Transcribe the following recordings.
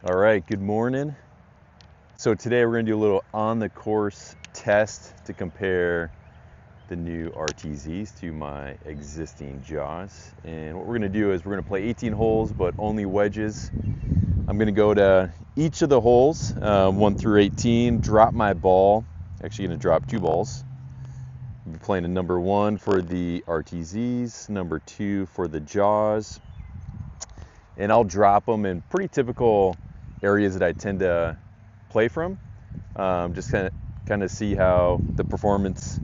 All right, good morning. So today we're gonna do a little on the course test to compare the new RTZs to my existing Jaws. And what we're gonna do is we're gonna play 18 holes, but only wedges. I'm gonna go to each of the holes, 1 through 18, drop my ball. Actually gonna drop 2 balls. I'll be playing a number 1 for the RTZs, number 2 for the Jaws. And I'll drop them in pretty typical areas that I tend to play from. Just kind of see how the performance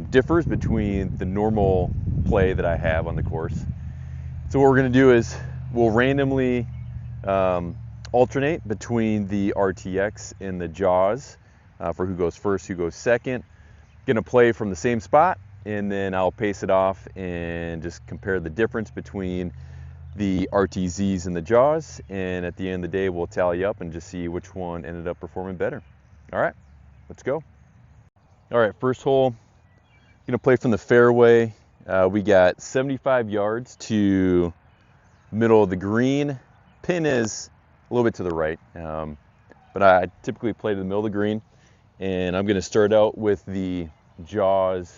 differs between the normal play that I have on the course. So what we're going to do is we'll randomly alternate between the RTX and the Jaws for who goes first, who goes second. Going to play from the same spot, and then I'll pace it off and just compare the difference between the RTZs and the Jaws, and at the end of the day we'll tally up and just see which one ended up performing better. All right, let's go. All right, first hole, gonna play from the fairway. We got 75 yards to middle of the green. Pin is a little bit to the right, but I typically play to the middle of the green, and I'm gonna start out with the Jaws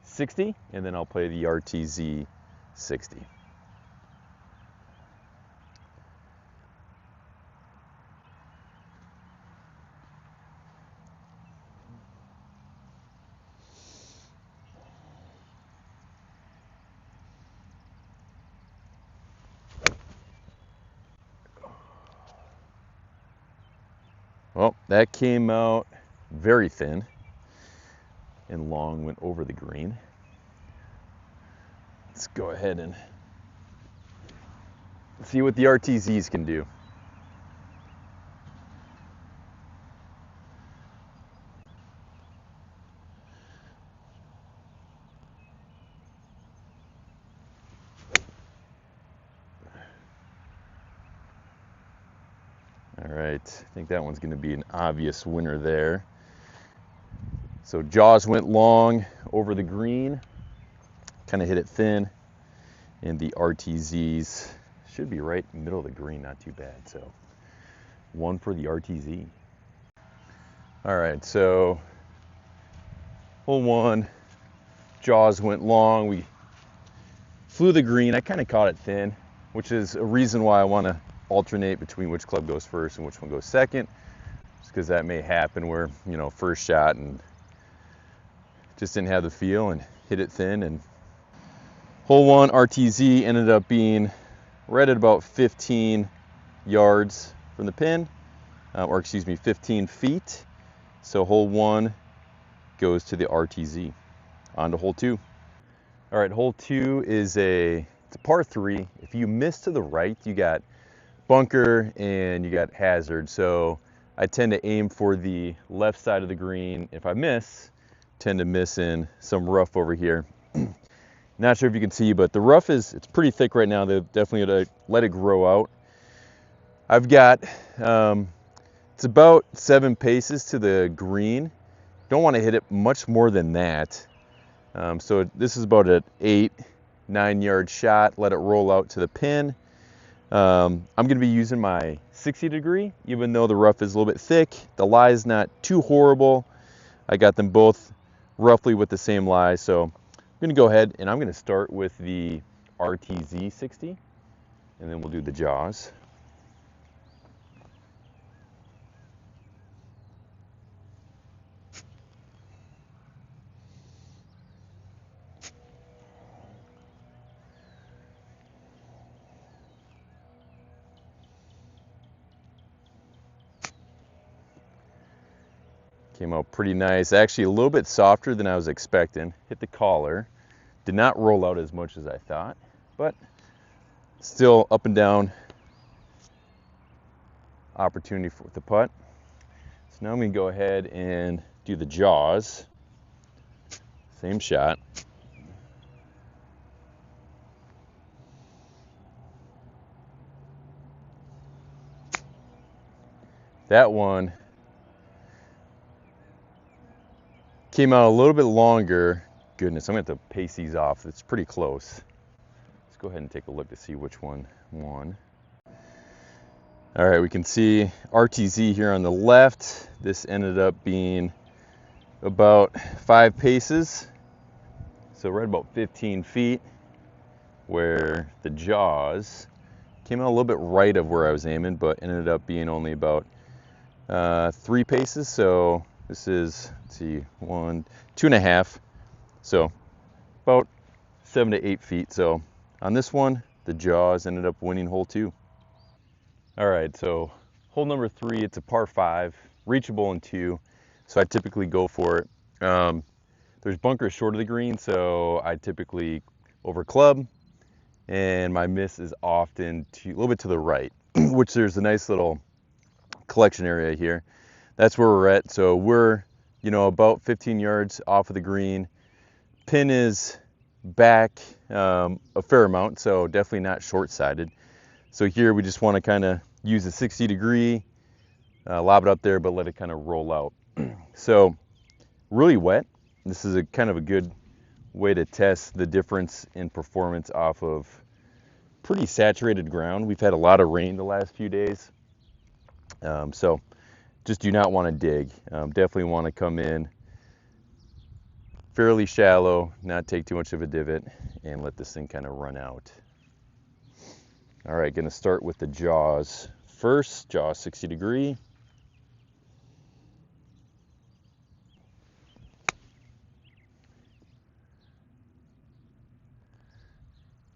60, and then I'll play the RTZ 60. Well, that came out very thin, and long went over the green. Let's go ahead and see what the RTZs can do. All right, I think that one's going to be an obvious winner there. So Jaws went long over the green, kind of hit it thin, and the RTZs should be right in the middle of the green, not too bad. So 1 for the RTZ. All right, so hole 1, Jaws went long. We flew the green. I kind of caught it thin, which is a reason why I want to alternate between which club goes first and which one goes second, just because that may happen where, you know, first shot and just didn't have the feel and hit it thin. And hole 1 RTZ ended up being right at about 15 yards from the pin, or excuse me, 15 feet. So hole 1 goes to the RTZ. On to hole 2. All right, hole 2 is it's a par 3. If you miss to the right, you got bunker and you got hazard. So I tend to aim for the left side of the green. If I miss, tend to miss in some rough over here. Not sure if you can see, but the rough it's pretty thick right now. They're definitely gonna let it grow out. I've got it's about 7 paces to the green. Don't want to hit it much more than that. So this is about an 8-9 yard shot. Let it roll out to the pin. I'm going to be using my 60 degree, even though the rough is a little bit thick. The lie is not too horrible. I got them both roughly with the same lie. So I'm going to go ahead and I'm going to start with the RTZ 60, and then we'll do the Jaws. Came out pretty nice. Actually, a little bit softer than I was expecting. Hit the collar. Did not roll out as much as I thought, but still up and down opportunity for the putt. So now I'm going to go ahead and do the Jaws. Same shot. That one came out a little bit longer. Goodness, I'm going to have to pace these off. It's pretty close. Let's go ahead and take a look to see which one won. All right, we can see RTZ here on the left. This ended up being about 5 paces, so right about 15 feet, where the Jaws came out a little bit right of where I was aiming, but ended up being only about 3 paces. So this is, let's see, 1, 2.5, so about 7 to 8 feet. So on this one, the Jaws ended up winning hole 2. All right, so hole number 3, it's a par 5, reachable in 2, so I typically go for it. There's bunkers short of the green, so I typically over club, and my miss is often a little bit to the right, which there's a nice little collection area here. That's where we're at. So we're, about 15 yards off of the green. Pin is back a fair amount, so definitely not short-sided. So here we just want to kind of use a 60 degree, lob it up there, but let it kind of roll out. So really wet. This is a kind of a good way to test the difference in performance off of pretty saturated ground. We've had a lot of rain the last few days. So just do not want to dig. Definitely want to come in fairly shallow, not take too much of a divot, and let this thing kind of run out. All right, going to start with the Jaws first. Jaws 60 degree.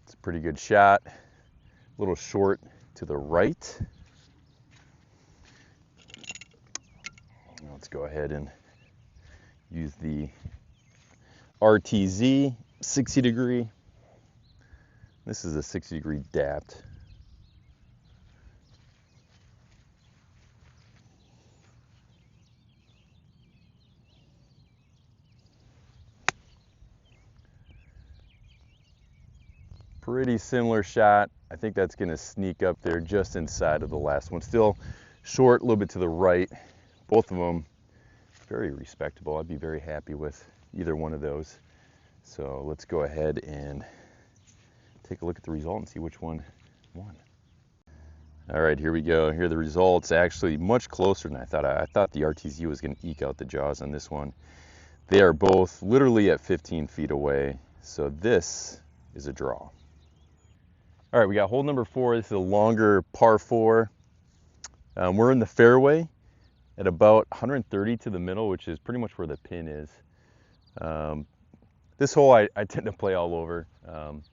It's a pretty good shot. A little short to the right. Let's go ahead and use the RTZ 60 degree. This is a 60 degree dapped. Pretty similar shot. I think that's going to sneak up there just inside of the last one. Still short, a little bit to the right. Both of them very respectable. I'd be very happy with either one of those. So let's go ahead and take a look at the result and see which one won. All right, here we go. Here are the results. Actually much closer than I thought. I thought the RTZ was going to eke out the Jaws on this one. They are both literally at 15 feet away. So this is a draw. All right, we got hole number 4. This is a longer par 4. We're in the fairway at about 130 to the middle, which is pretty much where the pin is. This hole I tend to play all over,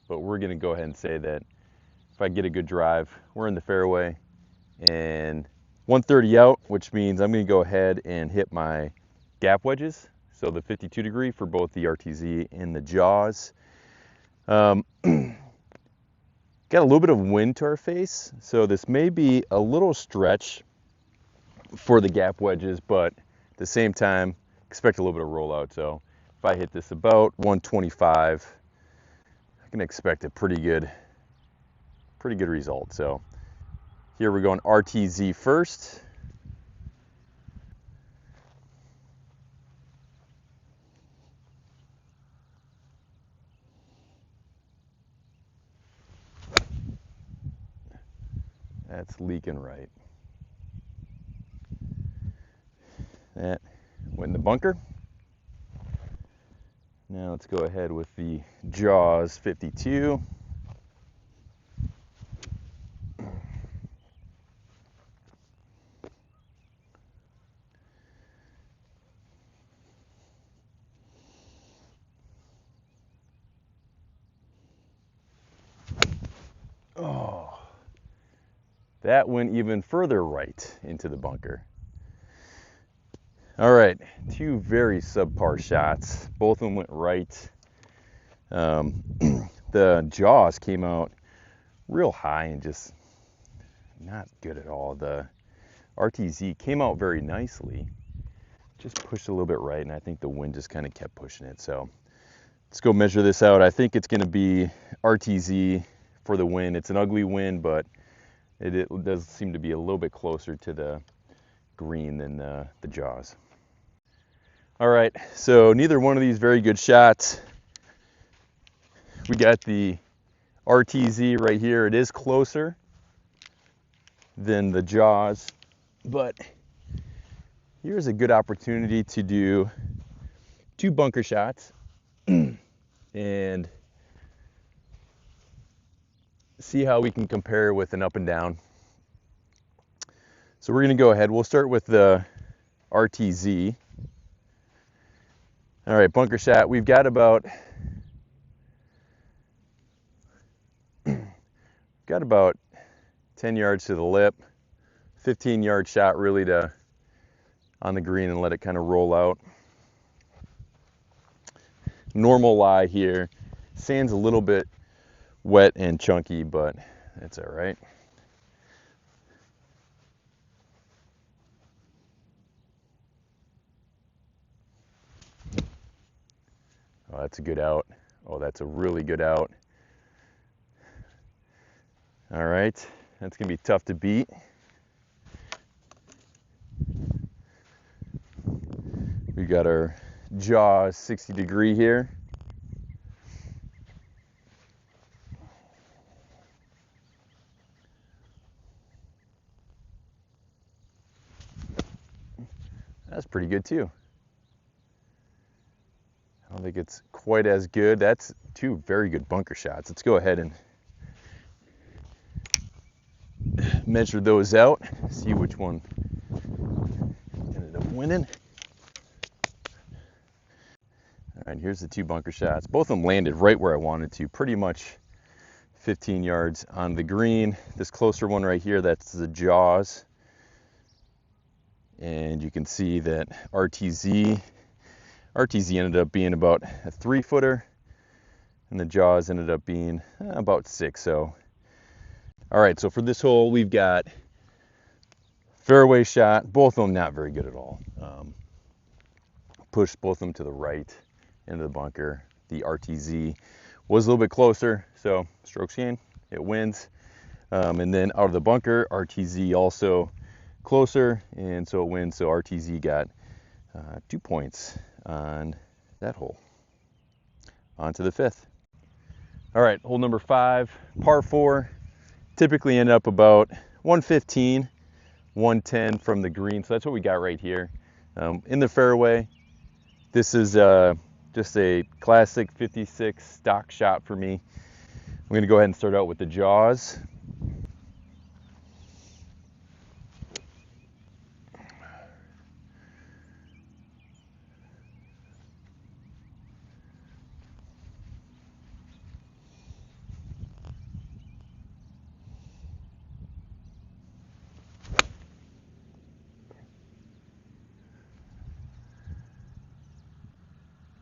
but we're going to go ahead and say that if I get a good drive, we're in the fairway, and 130 out, which means I'm going to go ahead and hit my gap wedges, so the 52 degree for both the RTZ and the Jaws. Got a little bit of wind to our face, so this may be a little stretch for the gap wedges, but at the same time, expect a little bit of rollout. So if I hit this about 125, I can expect a pretty good result. So here we're going RTZ first. That's leaking right. That went in the bunker. Now let's go ahead with the Jaws 52. Oh, that went even further right into the bunker. All right, 2 very subpar shots. Both of them went right. The Jaws came out real high and just not good at all. The RTZ came out very nicely, just pushed a little bit right, and I think the wind just kind of kept pushing it. So let's go measure this out. I think it's going to be RTZ for the win. It's an ugly win, but it does seem to be a little bit closer to the green than the Jaws. All right, so neither one of these very good shots. We got the RTZ right here. It is closer. than the Jaws, but here's a good opportunity to do 2 bunker shots and see how we can compare with an up and down. So we're going to go ahead. We'll start with the RTZ. All right, bunker shot. We've got about 10 yards to the lip, 15-yard shot really to on the green and let it kind of roll out. Normal lie here. Sand's a little bit wet and chunky, but that's all right. Oh, that's a good out. Oh, that's a really good out. All right, that's gonna be tough to beat. We got our Jaws 60-degree here. That's pretty good too. I don't think it's quite as good. That's 2 very good bunker shots. Let's go ahead and measure those out, see which one ended up winning. All right, here's the 2 bunker shots. Both of them landed right where I wanted to, pretty much 15 yards on the green. This closer one right here, that's the Jaws. And you can see that RTZ ended up being about a 3-footer, and the Jaws ended up being about 6. So, all right, so for this hole, we've got fairway shot, both of them not very good at all. Pushed both of them to the right into the bunker. The RTZ was a little bit closer, so strokes gained, it wins. And then out of the bunker, RTZ also closer, and so it wins. So RTZ got 2 points on that hole. On to the 5th. All right, hole number 5, par 4. Typically end up about 115, 110 from the green. So that's what we got right here. In the fairway, this is just a classic 56 stock shot for me. I'm going to go ahead and start out with the Jaws.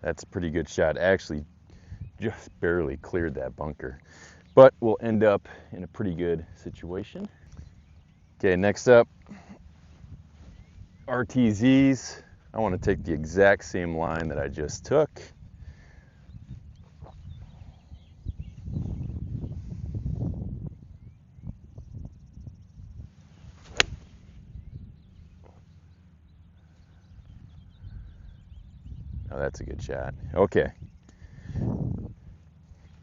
That's a pretty good shot. Actually, just barely cleared that bunker, but we'll end up in a pretty good situation. Okay, next up, RTZs. I want to take the exact same line that I just took. Oh, that's a good shot. Okay.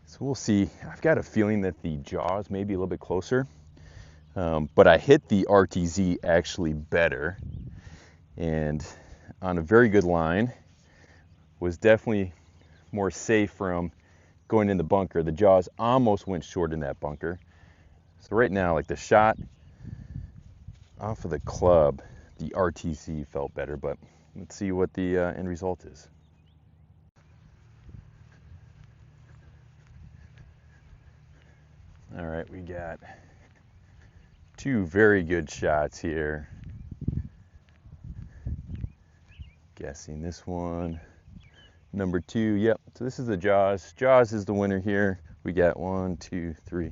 So we'll see. I've got a feeling that the Jaws may be a little bit closer, but I hit the RTZ actually better, and on a very good line. Was definitely more safe from going in the bunker. The Jaws almost went short in that bunker. So right now, like the shot off of the club, the RTZ felt better, but let's see what the end result is. All right, we got 2 very good shots here. Guessing this one. Number 2, yep. So this is the Jaws. Jaws is the winner here. We got 1, 2, 3,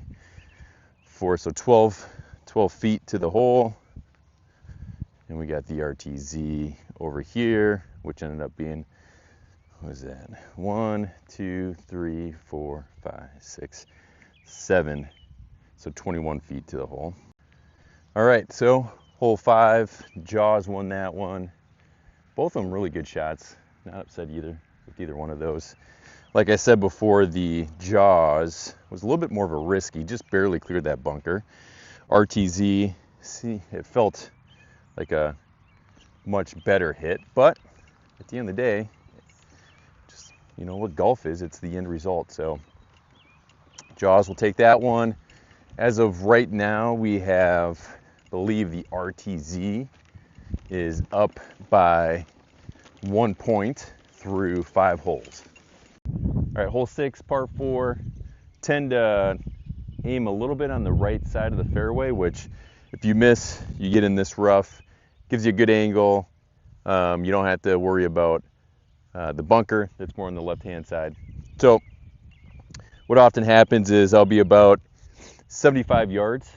4. So 12 feet to the hole. And we got the RTZ over here, which ended up being, what was that? 1, 2, 3, 4, 5, 6, 7. So 21 feet to the hole. All right, so hole 5, Jaws won that one. Both of them really good shots. Not upset either with either one of those. Like I said before, the Jaws was a little bit more of a risky, just barely cleared that bunker. RTZ see, it felt like a much better hit, but at the end of the day, just, you know what golf is, it's the end result. So Jaws will take that one. As of right now, we have, I believe the RTZ is up by 1 point through 5 holes. All right, hole 6, par 4. Tend to aim a little bit on the right side of the fairway, which if you miss, you get in this rough. Gives you a good angle. You don't have to worry about the bunker that's more on the left-hand side. So what often happens is I'll be about 75 yards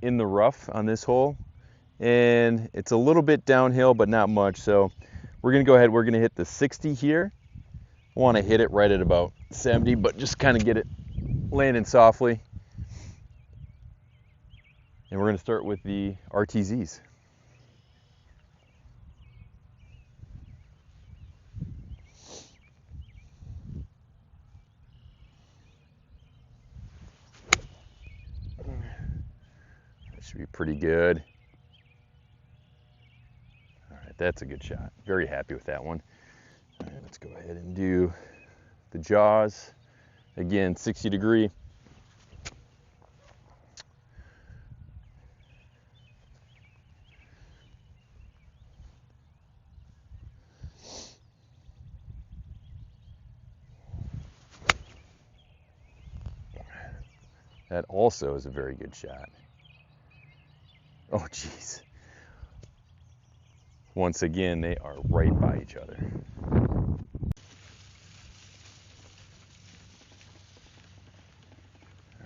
in the rough on this hole, and it's a little bit downhill, but not much. So we're gonna go ahead, we're gonna hit the 60 here. I wanna hit it right at about 70, but just kind of get it landing softly. And we're gonna start with the RTZs. That should be pretty good. All right, that's a good shot. Very happy with that one. All right, let's go ahead and do the Jaws. Again, 60 degree. That also is a very good shot. Oh, geez. Once again, they are right by each other. All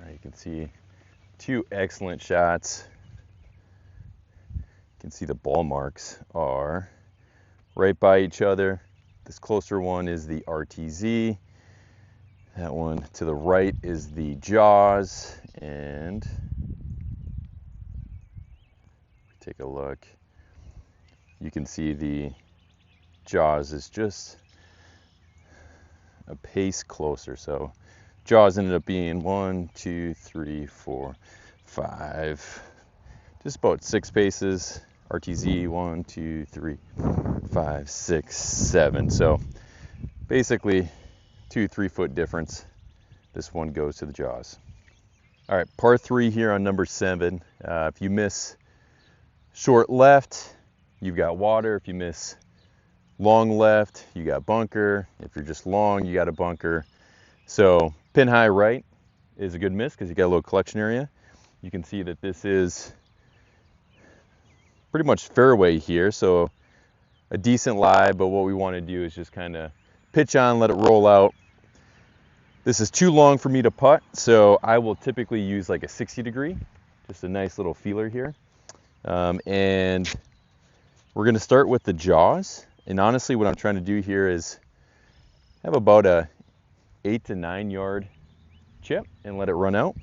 right, you can see 2 excellent shots. You can see the ball marks are right by each other. This closer one is the RTZ. That one to the right is the Jaws, and take a look. You can see the Jaws is just a pace closer. So Jaws ended up being 1, 2, 3, 4, 5, just about 6 paces. RTZ 1, 2, 3, 5, 6, 7. So basically 2-3 foot difference. This one goes to the Jaws. All right, par 3 here on number 7. If you miss short left, you've got water. If you miss long left, you got bunker. If you're just long, you got a bunker. So pin high right is a good miss because you got a little collection area. You can see that this is pretty much fairway here, so a decent lie, but what we want to do is just kind of pitch on, let it roll out. This is too long for me to putt, so I will typically use like a 60 degree, just a nice little feeler here. And we're going to start with the Jaws. And honestly, what I'm trying to do here is have about a 8 to 9 yard chip and let it run out.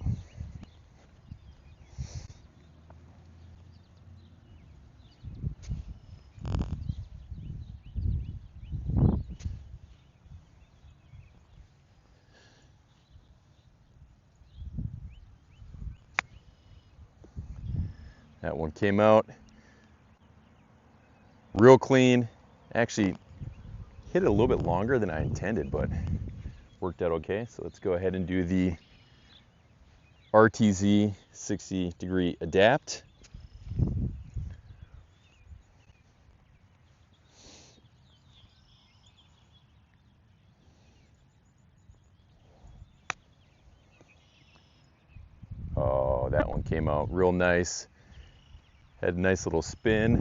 That one came out real clean. Actually hit it a little bit longer than I intended, but worked out okay. So let's go ahead and do the RTZ 60 degree adapt. Oh, that one came out real nice. Had a nice little spin.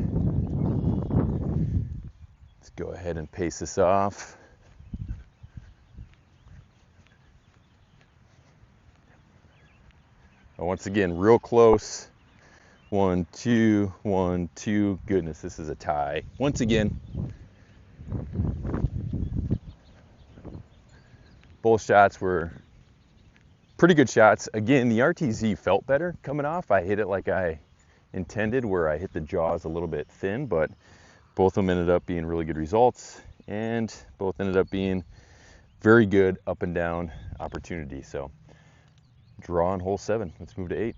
Let's go ahead and pace this off. Once again, real close. 1, 2, 1, 2. Goodness, this is a tie. Once again, both shots were pretty good shots. Again, the RTZ felt better coming off. I hit it like I intended, where I hit the Jaws a little bit thin, but both of them ended up being really good results, and both ended up being very good up and down opportunities. So draw on hole 7. Let's move to 8.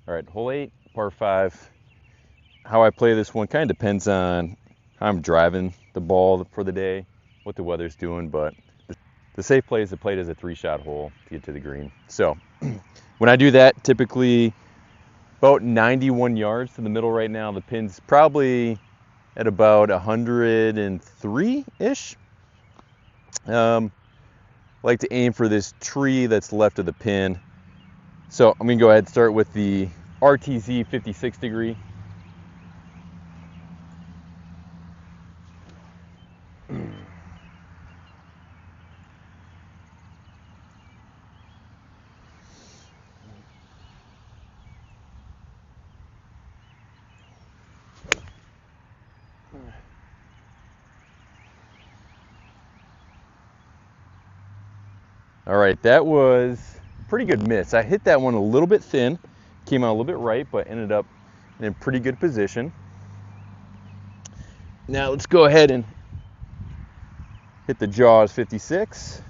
All right, hole 8, par 5. How I play this one kind of depends on how I'm driving the ball for the day, what the weather's doing, but the safe play is to play it as a 3-shot hole to get to the green. So when I do that, typically about 91 yards to the middle right now. The pin's probably at about 103-ish. Like to aim for this tree that's left of the pin. So I'm going to go ahead and start with the RTZ 56 degree. All right, that was a pretty good miss. I hit that one a little bit thin, came out a little bit right, but ended up in a pretty good position. Now let's go ahead and hit the Jaws 56.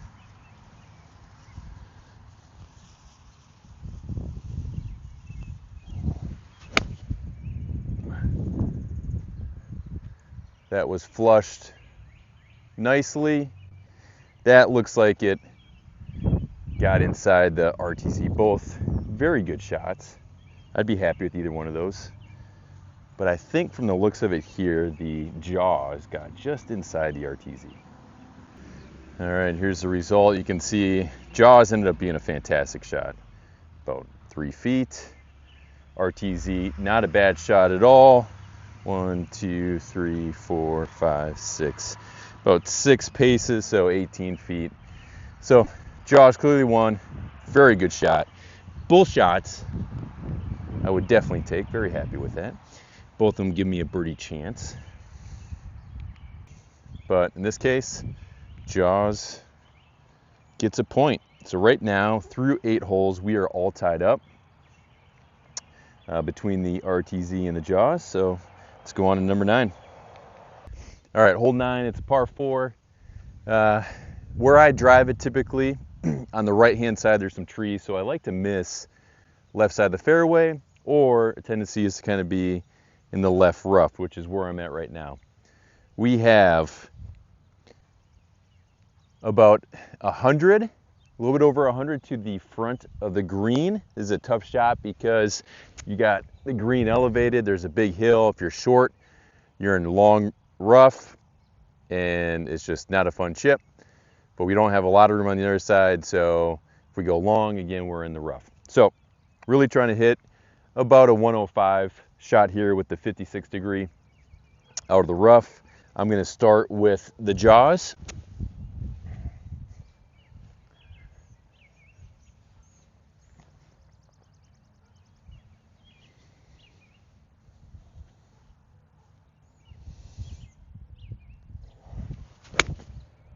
That was flushed nicely. That looks like it got inside the RTZ. Both very good shots. I'd be happy with either one of those. But I think from the looks of it here, the Jaws got just inside the RTZ. All right, here's the result. You can see Jaws ended up being a fantastic shot. About 3 feet. RTZ, not a bad shot at all. 1, 2, 3, 4, 5, 6. About 6 paces, so 18 feet. So Jaws clearly won. Very good shot. Both shots I would definitely take. Very happy with that. Both of them give me a birdie chance. But in this case, Jaws gets a point. So right now, through 8 holes, we are all tied up between the RTZ and the Jaws. So let's go on to number 9. All right, hole 9, it's a par 4. Where I drive it typically, on the right-hand side, there's some trees, so I like to miss left side of the fairway, or a tendency is to kind of be in the left rough, which is where I'm at right now. We have about 100, a little bit over 100 to the front of the green. This is a tough shot because you got the green elevated. There's a big hill. If you're short, you're in long rough, and it's just not a fun chip. But we don't have a lot of room on the other side, so if we go long, again, we're in the rough. So really trying to hit about a 105 shot here with the 56 degree out of the rough. I'm going to start with the Jaws.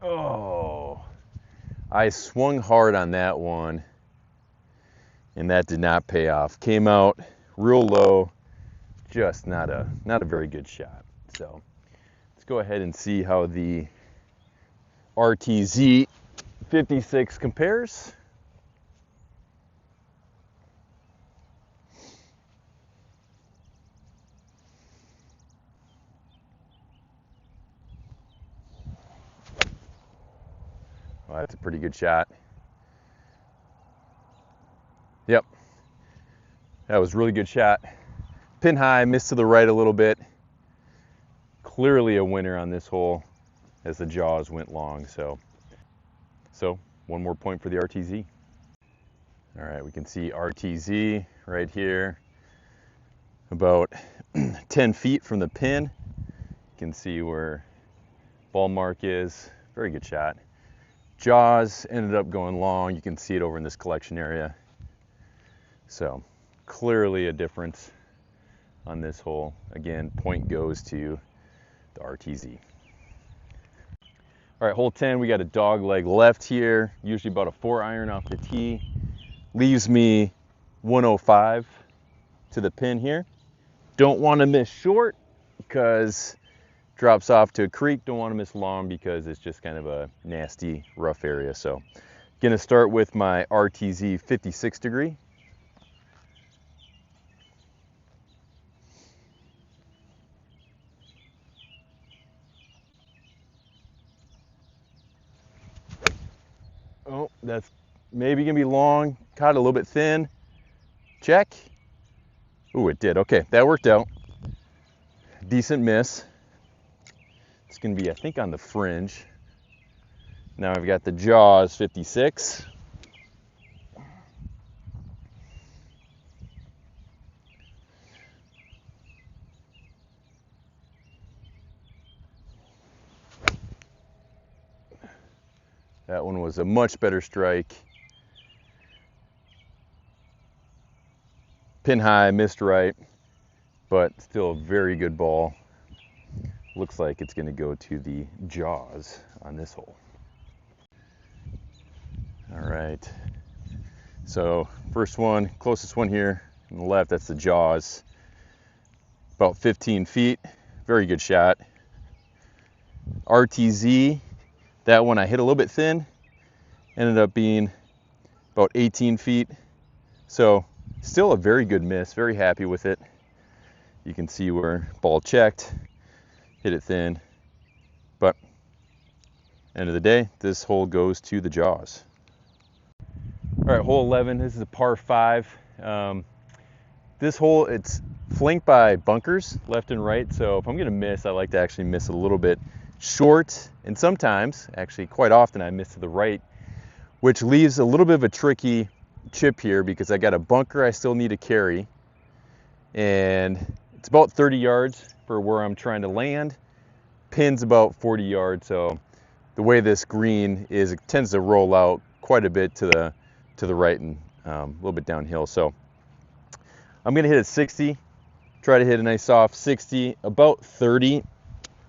Oh, I swung hard on that one, and that did not pay off. Came out real low, just not a very good shot. So let's go ahead and see how the RTZ 56 compares. Well, that's a pretty good shot. Yep, that was a really good shot. Pin high, missed to the right a little bit. Clearly a winner on this hole as the Jaws went long. So one more point for the RTZ. All right, we can see RTZ right here, about 10 feet from the pin. You can see where ball mark is. Very good shot. Jaws ended up going long. You can see it over in this collection area. So clearly a difference on this hole. Again, point goes to the RTZ. All right, hole 10, we got a dog leg left here, usually about a 4-iron off the tee. Leaves me 105 to the pin here. Don't want to miss short because drops off to a creek. Don't want to miss long because it's just kind of a nasty, rough area. So gonna start with my RTZ 56 degree. that's maybe gonna be long. Caught it a little bit thin. Check. Ooh, it did. Okay, that worked out. Decent miss. It's gonna be, I think, on the fringe. Now I've got the Jaws 56. That one was a much better strike. Pin high, missed right, but still a very good ball. Looks like it's gonna go to the Jaws on this hole. All right, so first one, closest one here on the left, that's the Jaws. About 15 feet, very good shot. RTZ, that one I hit a little bit thin, ended up being about 18 feet. So still a very good miss, very happy with it. You can see where ball checked, hit it thin, but end of the day, this hole goes to the Jaws. All right, hole 11, this is a par 5. This hole, it's flanked by bunkers left and right, so if I'm gonna miss, I like to actually miss a little bit short, and sometimes, actually quite often, I miss to the right, which leaves a little bit of a tricky chip here because I got a bunker I still need to carry, and it's about 30 yards for where I'm trying to land. Pin's about 40 yards, so the way this green is, it tends to roll out quite a bit to the right and a little bit downhill. So I'm gonna hit it 60, try to hit a nice soft 60, about 30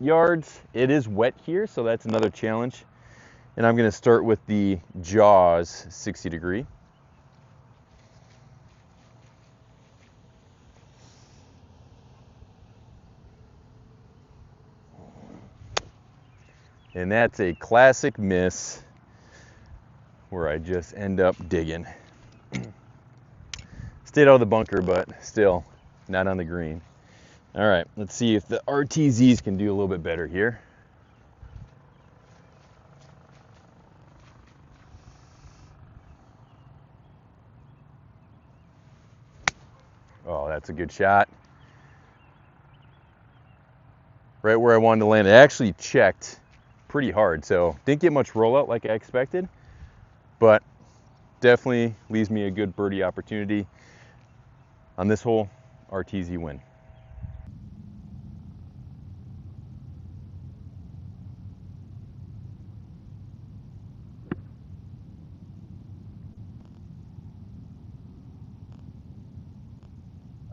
yards. It is wet here, so that's another challenge. And I'm gonna start with the Jaws 60 degree. And that's a classic miss where I just end up digging. Stayed out of the bunker, but still not on the green. All right, let's see if the RTZs can do a little bit better here. Oh, that's a good shot. Right where I wanted to land. It actually checked pretty hard, so didn't get much rollout like I expected, but definitely leaves me a good birdie opportunity. On this hole, RTZ win.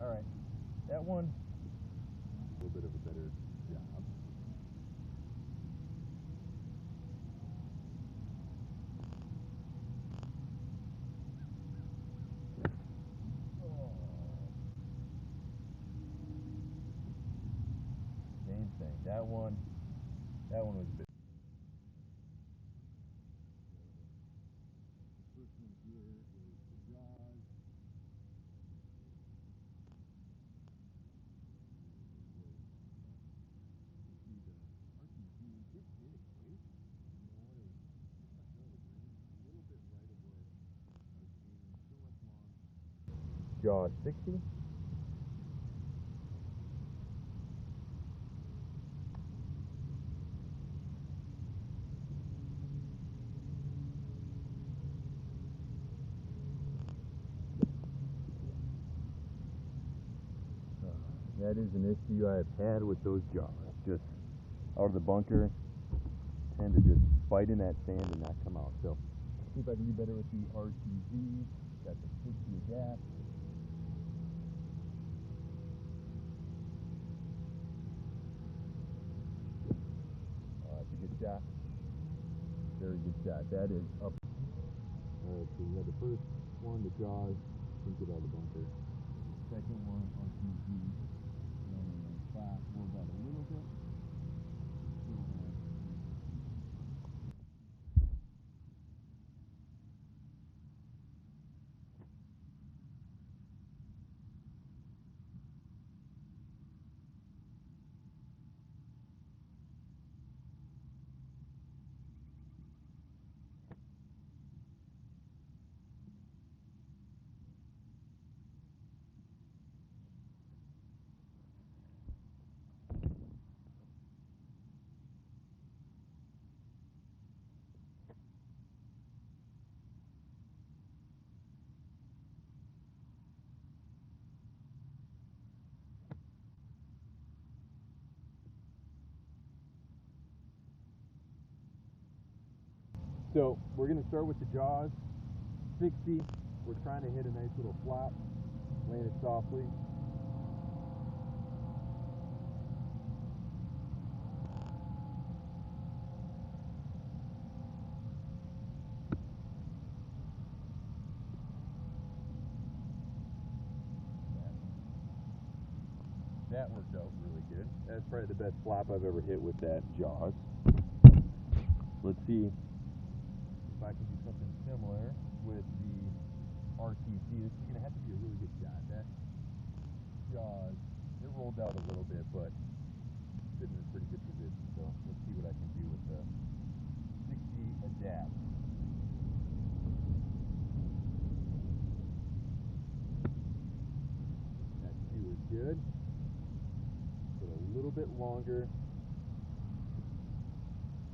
All right, that one, a little bit of a better job. Same thing. That one was a bit. First one here is the Jaws. Jaws 60. That is an issue I've had with those Jaws. Just out of the bunker, tend to just bite in that sand and not come out. So see if I can do better with the RTZ. Got the 60 adapt. That's a good shot. Very good shot. That is up. All right, so we had the first one, the Jaws, couldn't get out of the bunker. Second one, RTZ. Spot, rolled out a little bit. So we're going to start with the Jaws. 60. We're trying to hit a nice little flop. Land it softly. That worked out really good. That's probably the best flop I've ever hit with that Jaws. Let's see if I can do something similar with the RTZ. This is going to have to be a really good shot. That Jaws, it rolled out a little bit, but sitting in a pretty good position. So let's see what I can do with the 60 adapt. That 2 is good. But a little bit longer.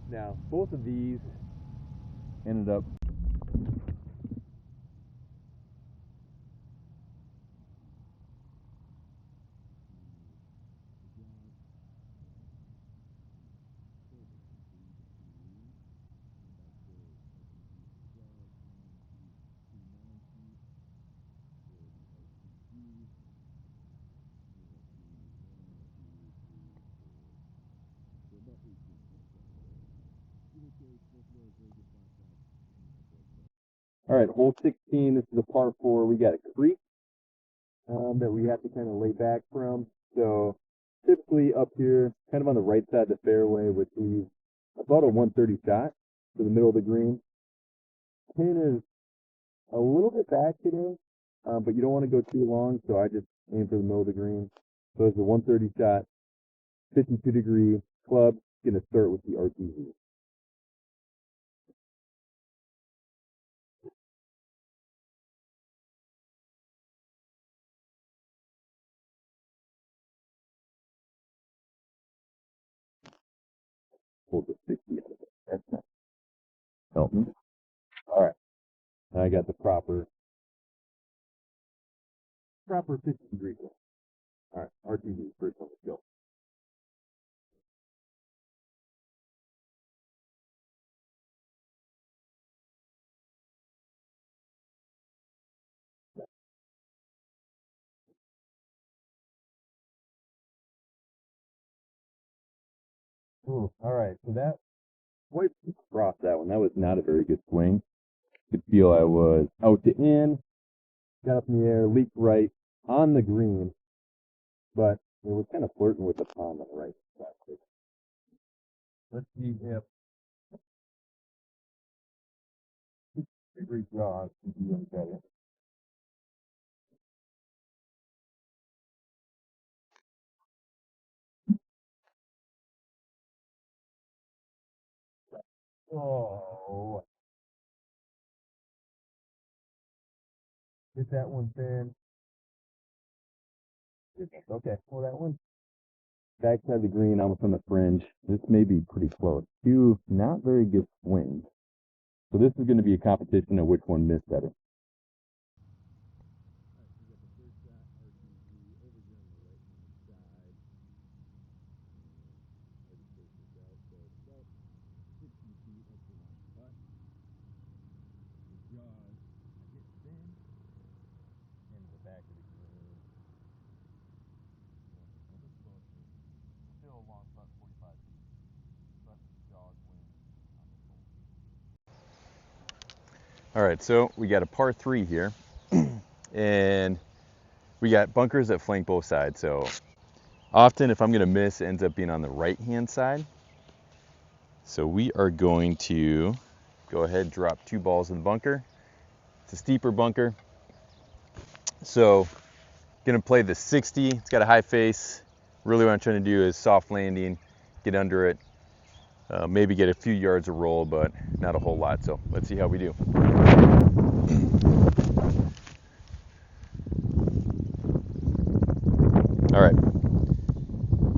Now, both of these ended up all right, hole 16, this is a par 4. We got a creek that we have to kind of lay back from. So typically up here, kind of on the right side of the fairway, which leaves about a 130 shot to the middle of the green. Pin is a little bit back today, but you don't want to go too long, so I just aim for the middle of the green. So it's a 130 shot, 52-degree club. Going to start with the RTZ. Pull the 60 out of it. That's nice. Help me. All right. Now I got the proper 50-degree club. All right, RTZ, first one, let's go. Ooh, all right, so that wiped across that one. That was not a very good swing. Could feel I was out to in, got up in the air, leaped right on the green, but it was kind of flirting with the pond on the right side. Let's see if degree Jaws can do any better. Oh, hit that one thin. Okay, well that one backside the green, almost on the fringe. This may be pretty close. Two not very good swings. So this is going to be a competition of which one missed better. All right, so we got a par 3 here, and we got bunkers that flank both sides. So often, if I'm going to miss, it ends up being on the right-hand side. So we are going to go ahead and drop 2 balls in the bunker. It's a steeper bunker. So going to play the 60. It's got a high face. Really what I'm trying to do is soft landing, get under it, maybe get a few yards of roll, but not a whole lot. So let's see how we do. All right.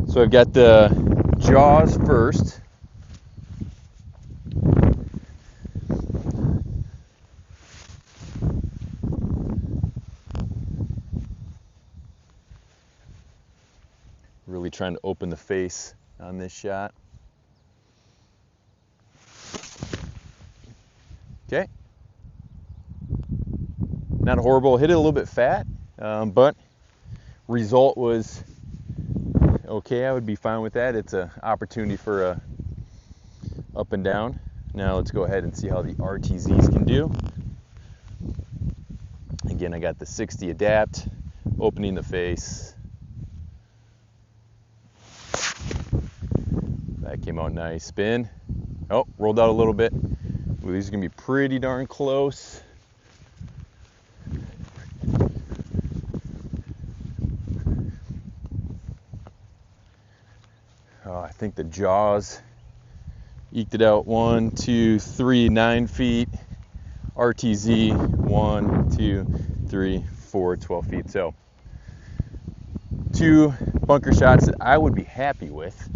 So I've got the Jaws first. Really trying to open the face on this shot. Okay. Not horrible. Hit it a little bit fat, but result was okay. I would be fine with that. It's an opportunity for a up and down. Now let's go ahead and see how the RTZs can do. Again, I got the 60 adapt, opening the face. That came out nice. Spin. Oh, rolled out a little bit. Ooh, these are gonna be pretty darn close. Oh, I think the Jaws eked it out. 1, 2, 3, 9 feet. RTZ 1, 2, 3, 4, 12 feet. So 2 bunker shots that I would be happy with,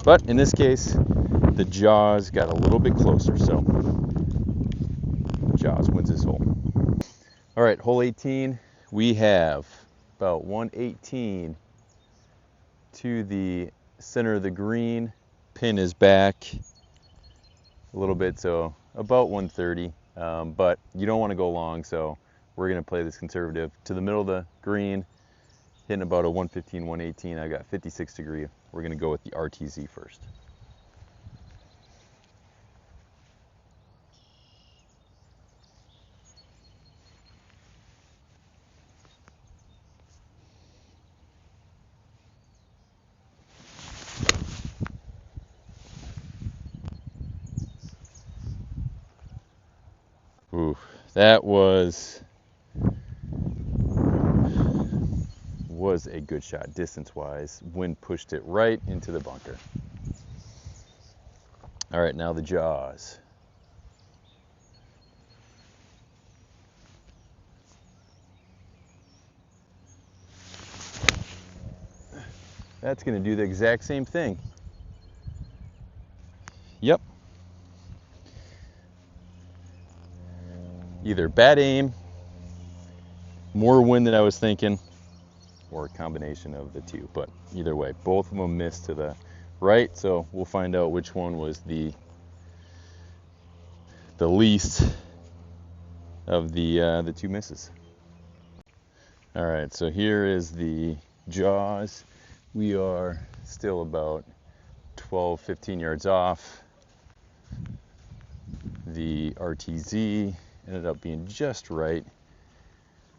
but in this case the Jaws got a little bit closer, so Jaws wins this hole. All right, hole 18, we have about 118 to the center of the green. Pin is back a little bit, so about 130, but you don't want to go long, so we're going to play this conservative. To the middle of the green, hitting about a 115, 118. I got 56 degree. We're going to go with the RTZ first. Ooh, that was a good shot distance-wise. Wind pushed it right into the bunker. All right, now the Jaws. That's going to do the exact same thing. Yep. Either bad aim, more wind than I was thinking, or a combination of the two. But either way, both of them missed to the right, so we'll find out which one was the least of the 2 misses. All right, so here is the Jaws. We are still about 12, 15 yards off. The RTZ ended up being just right,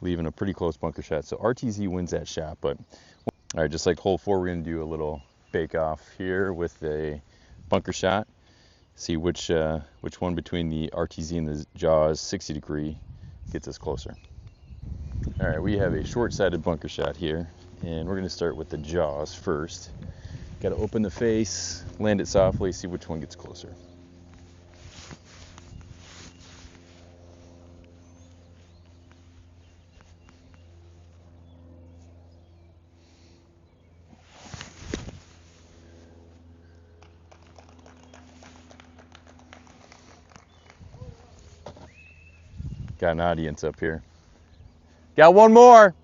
leaving a pretty close bunker shot. So RTZ wins that shot, but all right, just like hole 4, we're gonna do a little bake off here with a bunker shot. See which one between the RTZ and the Jaws 60 degree gets us closer. All right, we have a short-sided bunker shot here, and we're gonna start with the Jaws first. Got to open the face, land it softly, see which one gets closer. Got an audience up here. Got one more.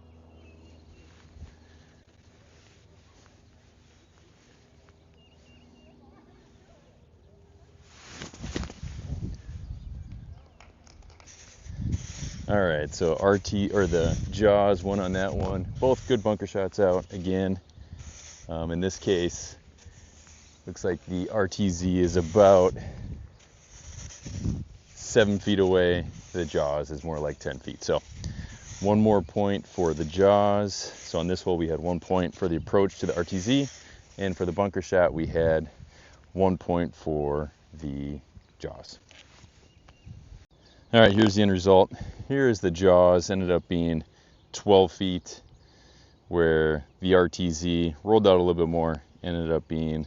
All right, so the Jaws won on that one. Both good bunker shots out again. In this case, looks like the RTZ is about 7 feet away. The Jaws is more like 10 feet. So 1 more point for the Jaws. So on this hole, we had 1 point for the approach to the RTZ, and for the bunker shot, we had 1 point for the Jaws. All right, here's the end result. Here is the Jaws, ended up being 12 feet, where the RTZ rolled out a little bit more, ended up being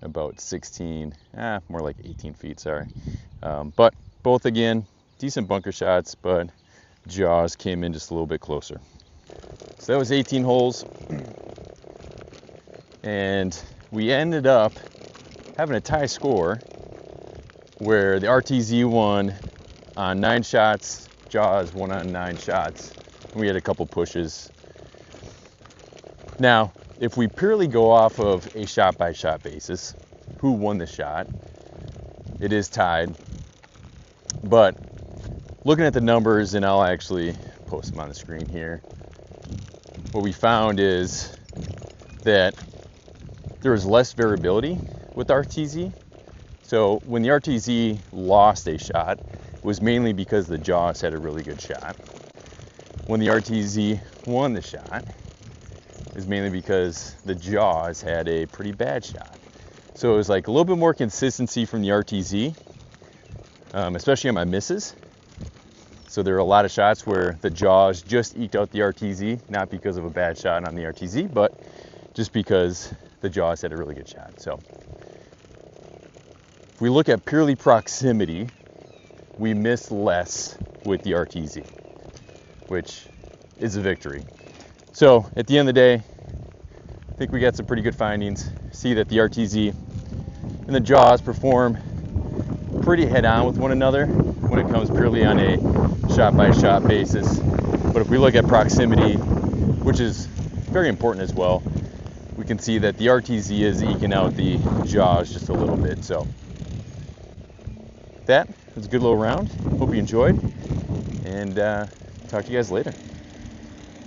about 16, more like 18 feet, sorry. But both, again, decent bunker shots, but Jaws came in just a little bit closer. So that was 18 holes, and we ended up having a tie score where the RTZ won on 9 shots, Jaws won on 9 shots. We had a couple pushes. Now, if we purely go off of a shot-by-shot basis, who won the shot, it is tied. But looking at the numbers, and I'll actually post them on the screen here, what we found is that there was less variability with RTZ. So when the RTZ lost a shot, it was mainly because the Jaws had a really good shot. When the RTZ won the shot, it was mainly because the Jaws had a pretty bad shot. So it was like a little bit more consistency from the RTZ, especially on my misses. So there are a lot of shots where the Jaws just eked out the RTZ, not because of a bad shot on the RTZ, but just because the Jaws had a really good shot. So if we look at purely proximity, we miss less with the RTZ, which is a victory. So at the end of the day, I think we got some pretty good findings. See that the RTZ and the Jaws perform pretty head-on with one another when it comes purely on a shot-by-shot basis. But if we look at proximity, which is very important as well, we can see that the RTZ is eking out the Jaws just a little bit. So that was a good little round. Hope you enjoyed, and talk to you guys later.